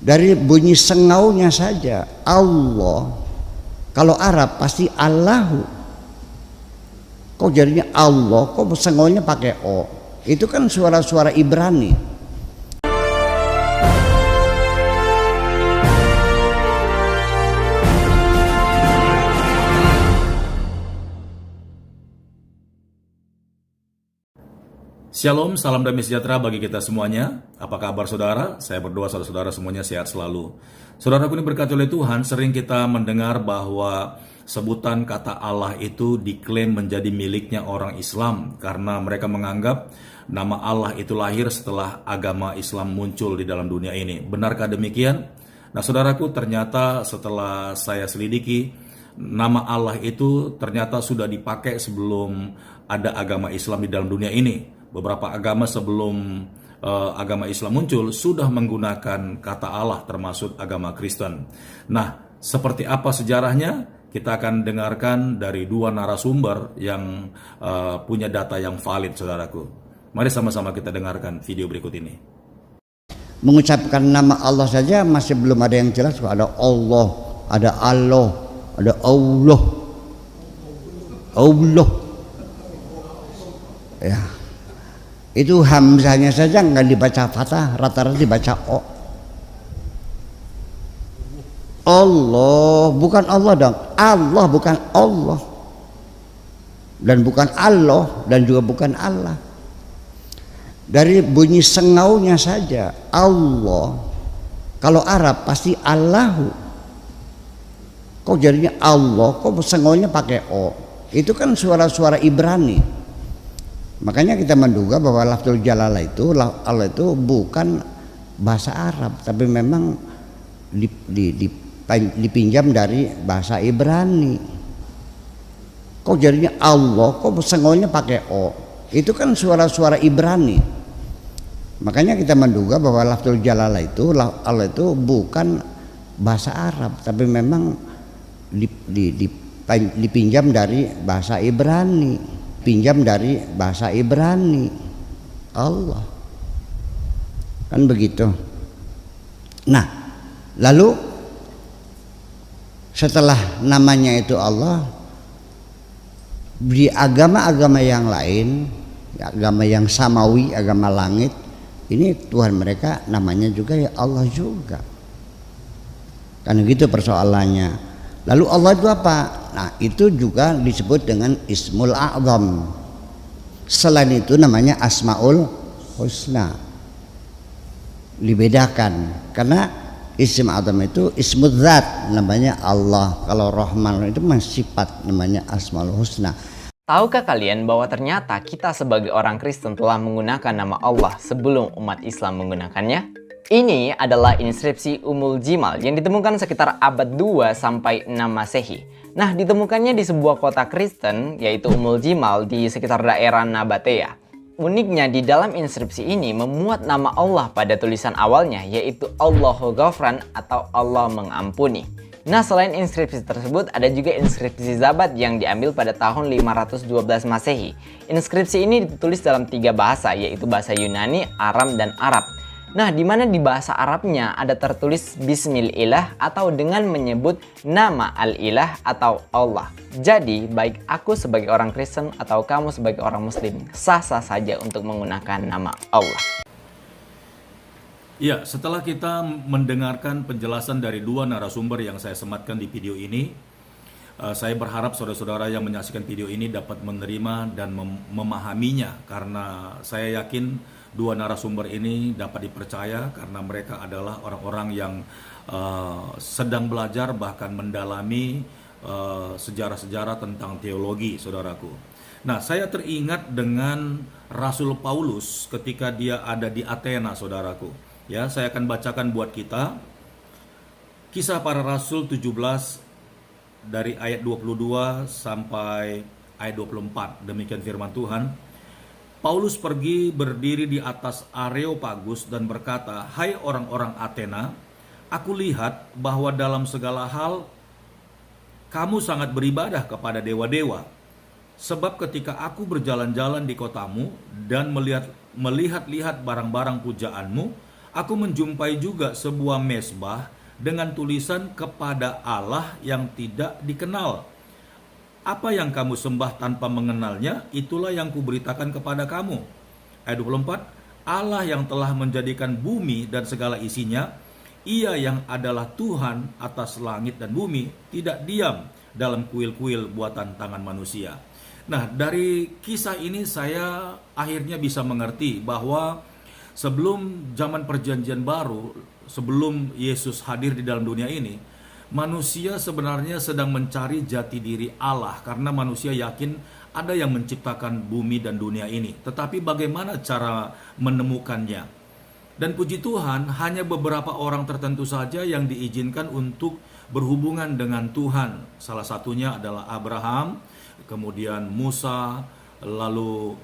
Dari bunyi sengaunya saja Allah. Kalau Arab pasti Allahu. Kok jadinya Allah? Kok sengaunya pakai O? Itu kan suara-suara Ibrani. Shalom, salam damai sejahtera bagi kita semuanya. Apa kabar saudara? Saya berdoa saudara-saudara semuanya sehat selalu. Saudaraku ini berkati oleh Tuhan, sering kita mendengar bahwa sebutan kata Allah itu diklaim menjadi miliknya orang Islam karena mereka menganggap nama Allah itu lahir setelah agama Islam muncul di dalam dunia ini. Benarkah demikian? Nah saudaraku, ternyata setelah saya selidiki, nama Allah itu ternyata sudah dipakai sebelum ada agama Islam di dalam dunia ini. Beberapa agama sebelum agama Islam muncul sudah menggunakan kata Allah, termasuk agama Kristen. Nah, seperti apa sejarahnya? Kita akan dengarkan dari dua narasumber yang punya data yang valid, saudaraku. Mari sama-sama kita dengarkan video berikut ini. Mengucapkan nama Allah saja masih belum ada yang jelas. Ada Allah, ada Allah, ada Allah, Allah. Ya. Itu hamzahnya saja nggak dibaca fathah, rata-rata dibaca O. Allah, bukan Allah dong. Allah bukan Allah. Dan bukan Allah, dan juga bukan Allah. Dari bunyi sengaunya saja Allah. Kalau Arab pasti Allahu. Kok jadinya Allah? Kok sengaunya pakai O? Itu kan suara-suara Ibrani. Makanya kita menduga bahwa lafzul jalalah itu, Allah itu bukan bahasa Arab, tapi memang dipinjam dari bahasa Ibrani. Kok jadinya Allah? Kok sengaunya pakai O? Itu kan suara-suara Ibrani. Makanya kita menduga bahwa lafzul jalalah itu, Allah itu bukan bahasa Arab, tapi memang dipinjam dari bahasa Ibrani. Pinjam dari bahasa Ibrani. Allah. Kan begitu. Nah, lalu setelah namanya itu Allah, di agama-agama yang lain, agama yang samawi, agama langit, ini Tuhan mereka namanya juga ya Allah juga. Kan gitu persoalannya. Lalu Allah itu apa? Nah, itu juga disebut dengan Ismul A'zam. Selain itu namanya Asmaul Husna. Dibedakan karena Ism A'zam itu Ismul Zat, namanya Allah. Kalau Rahman itu sifat, namanya Asmaul Husna. Tahukah kalian bahwa ternyata kita sebagai orang Kristen telah menggunakan nama Allah sebelum umat Islam menggunakannya? Ini adalah inskripsi Ummul Jimal yang ditemukan sekitar abad 2 sampai 6 Masehi. Nah, ditemukannya di sebuah kota Kristen yaitu Ummul Jimal di sekitar daerah Nabatea. Uniknya di dalam inskripsi ini memuat nama Allah pada tulisan awalnya yaitu Allahu Ghafran atau Allah mengampuni. Nah, selain inskripsi tersebut ada juga inskripsi Zabat yang diambil pada tahun 512 Masehi. Inskripsi ini ditulis dalam 3 bahasa yaitu bahasa Yunani, Aram, dan Arab. Nah, di mana di bahasa Arabnya ada tertulis Bismil Ilah atau dengan menyebut nama Al-Ilah atau Allah. Jadi, baik aku sebagai orang Kristen atau kamu sebagai orang Muslim, sah-sah saja untuk menggunakan nama Allah. Ya, setelah kita mendengarkan penjelasan dari dua narasumber yang saya sematkan di video ini, saya berharap saudara-saudara yang menyaksikan video ini dapat menerima dan memahaminya, karena saya yakin dua narasumber ini dapat dipercaya karena mereka adalah orang-orang yang sedang belajar bahkan mendalami sejarah-sejarah tentang teologi, saudaraku. Nah, saya teringat dengan Rasul Paulus ketika dia ada di Athena, saudaraku. Ya, saya akan bacakan buat kita Kisah Para Rasul 17 dari ayat 22 sampai ayat 24. Demikian firman Tuhan. Paulus pergi berdiri di atas Areopagus dan berkata, "Hai orang-orang Athena, aku lihat bahwa dalam segala hal kamu sangat beribadah kepada dewa-dewa. Sebab ketika aku berjalan-jalan di kotamu dan melihat-lihat barang-barang pujaanmu, aku menjumpai juga sebuah mezbah dengan tulisan kepada Allah yang tidak dikenal. Apa yang kamu sembah tanpa mengenalnya, itulah yang kuberitakan kepada kamu. Ayat 24, Allah yang telah menjadikan bumi dan segala isinya, Ia yang adalah Tuhan atas langit dan bumi, tidak diam dalam kuil-kuil buatan tangan manusia. Nah, dari kisah ini saya akhirnya bisa mengerti bahwa sebelum zaman perjanjian baru, sebelum Yesus hadir di dalam dunia ini, manusia sebenarnya sedang mencari jati diri Allah karena manusia yakin ada yang menciptakan bumi dan dunia ini. Tetapi bagaimana cara menemukannya? Dan puji Tuhan, hanya beberapa orang tertentu saja yang diizinkan untuk berhubungan dengan Tuhan. Salah satunya adalah Abraham, kemudian Musa, lalu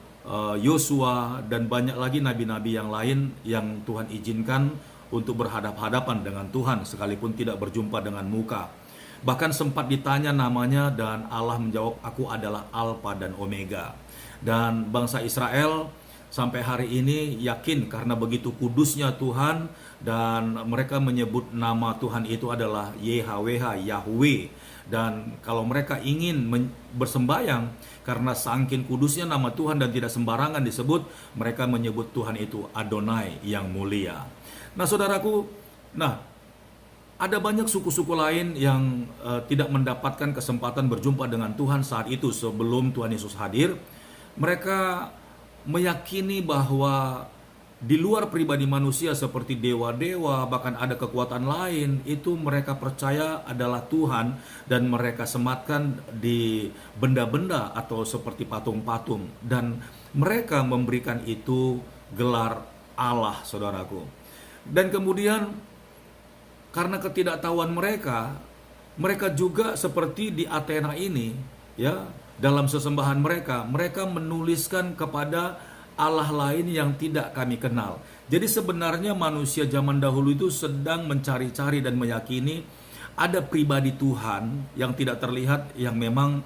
Yosua, dan banyak lagi nabi-nabi yang lain yang Tuhan izinkan untuk berhadap-hadapan dengan Tuhan sekalipun tidak berjumpa dengan muka. Bahkan sempat ditanya namanya dan Allah menjawab, aku adalah Alfa dan Omega. Dan bangsa Israel sampai hari ini yakin karena begitu kudusnya Tuhan, dan mereka menyebut nama Tuhan itu adalah YHWH, Yahweh. Dan kalau mereka ingin bersembayang karena saking kudusnya nama Tuhan dan tidak sembarangan disebut, mereka menyebut Tuhan itu Adonai yang mulia. Nah saudaraku, ada banyak suku-suku lain yang tidak mendapatkan kesempatan berjumpa dengan Tuhan saat itu sebelum Tuhan Yesus hadir. Mereka meyakini bahwa di luar pribadi manusia seperti dewa-dewa, bahkan ada kekuatan lain, itu mereka percaya adalah Tuhan dan mereka sematkan di benda-benda atau seperti patung-patung. Dan mereka memberikan itu gelar Allah, saudaraku. Dan kemudian karena ketidaktahuan mereka juga seperti di Athena ini, ya, dalam sesembahan mereka menuliskan kepada Allah lain yang tidak kami kenal. Jadi sebenarnya manusia zaman dahulu itu sedang mencari-cari dan meyakini ada pribadi Tuhan yang tidak terlihat yang memang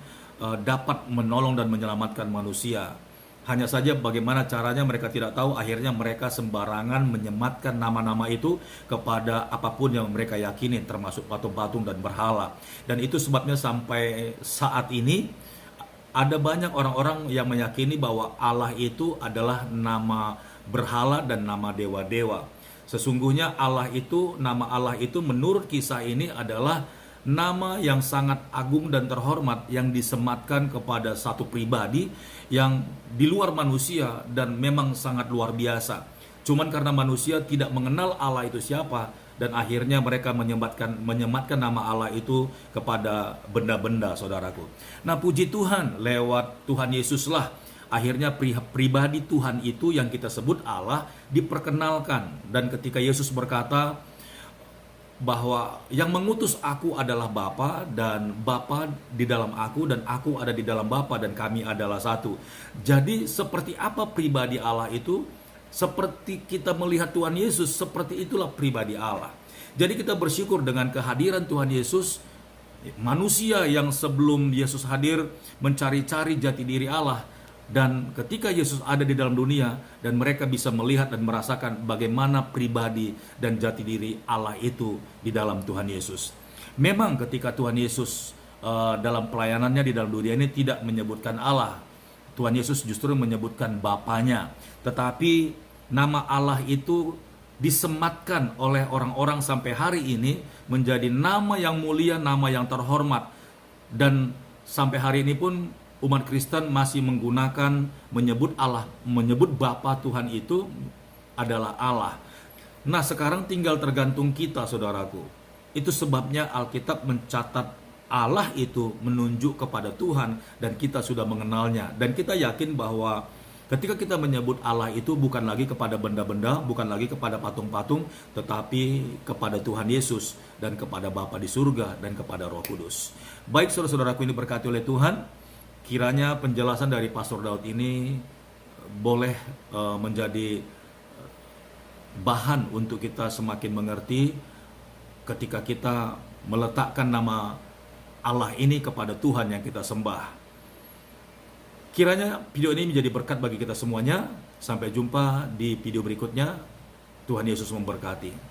dapat menolong dan menyelamatkan manusia. Hanya saja bagaimana caranya mereka tidak tahu, akhirnya mereka sembarangan menyematkan nama-nama itu kepada apapun yang mereka yakini, termasuk patung-patung dan berhala. Dan itu sebabnya sampai saat ini ada banyak orang-orang yang meyakini bahwa Allah itu adalah nama berhala dan nama dewa-dewa. Sesungguhnya nama Allah itu menurut kisah ini adalah nama yang sangat agung dan terhormat yang disematkan kepada satu pribadi yang di luar manusia dan memang sangat luar biasa. Cuman karena manusia tidak mengenal Allah itu siapa, dan akhirnya mereka menyematkan nama Allah itu kepada benda-benda, saudaraku. Nah puji Tuhan, lewat Tuhan Yesuslah akhirnya pribadi Tuhan itu yang kita sebut Allah diperkenalkan. Dan ketika Yesus berkata bahwa yang mengutus aku adalah Bapa, dan Bapa di dalam aku, dan aku ada di dalam Bapa, dan kami adalah satu. Jadi seperti apa pribadi Allah itu? Seperti kita melihat Tuhan Yesus, seperti itulah pribadi Allah. Jadi kita bersyukur dengan kehadiran Tuhan Yesus. Manusia yang sebelum Yesus hadir mencari-cari jati diri Allah, dan ketika Yesus ada di dalam dunia dan mereka bisa melihat dan merasakan bagaimana pribadi dan jati diri Allah itu di dalam Tuhan Yesus. Memang ketika Tuhan Yesus dalam pelayanannya di dalam dunia ini tidak menyebutkan Allah, Tuhan Yesus justru menyebutkan Bapanya. Tetapi nama Allah itu disematkan oleh orang-orang sampai hari ini menjadi nama yang mulia, nama yang terhormat. Dan sampai hari ini pun umat Kristen masih menggunakan menyebut Allah, menyebut Bapa Tuhan itu adalah Allah. Nah sekarang tinggal tergantung kita, saudaraku. Itu sebabnya Alkitab mencatat Allah itu menunjuk kepada Tuhan dan kita sudah mengenalnya. Dan kita yakin bahwa ketika kita menyebut Allah itu bukan lagi kepada benda-benda, bukan lagi kepada patung-patung, tetapi kepada Tuhan Yesus dan kepada Bapa di surga dan kepada Roh Kudus. Baik saudara-saudaraku ini diberkati oleh Tuhan. Kiranya penjelasan dari Pastor Daud ini boleh menjadi bahan untuk kita semakin mengerti ketika kita meletakkan nama Allah ini kepada Tuhan yang kita sembah. Kiranya video ini menjadi berkat bagi kita semuanya. Sampai jumpa di video berikutnya. Tuhan Yesus memberkati.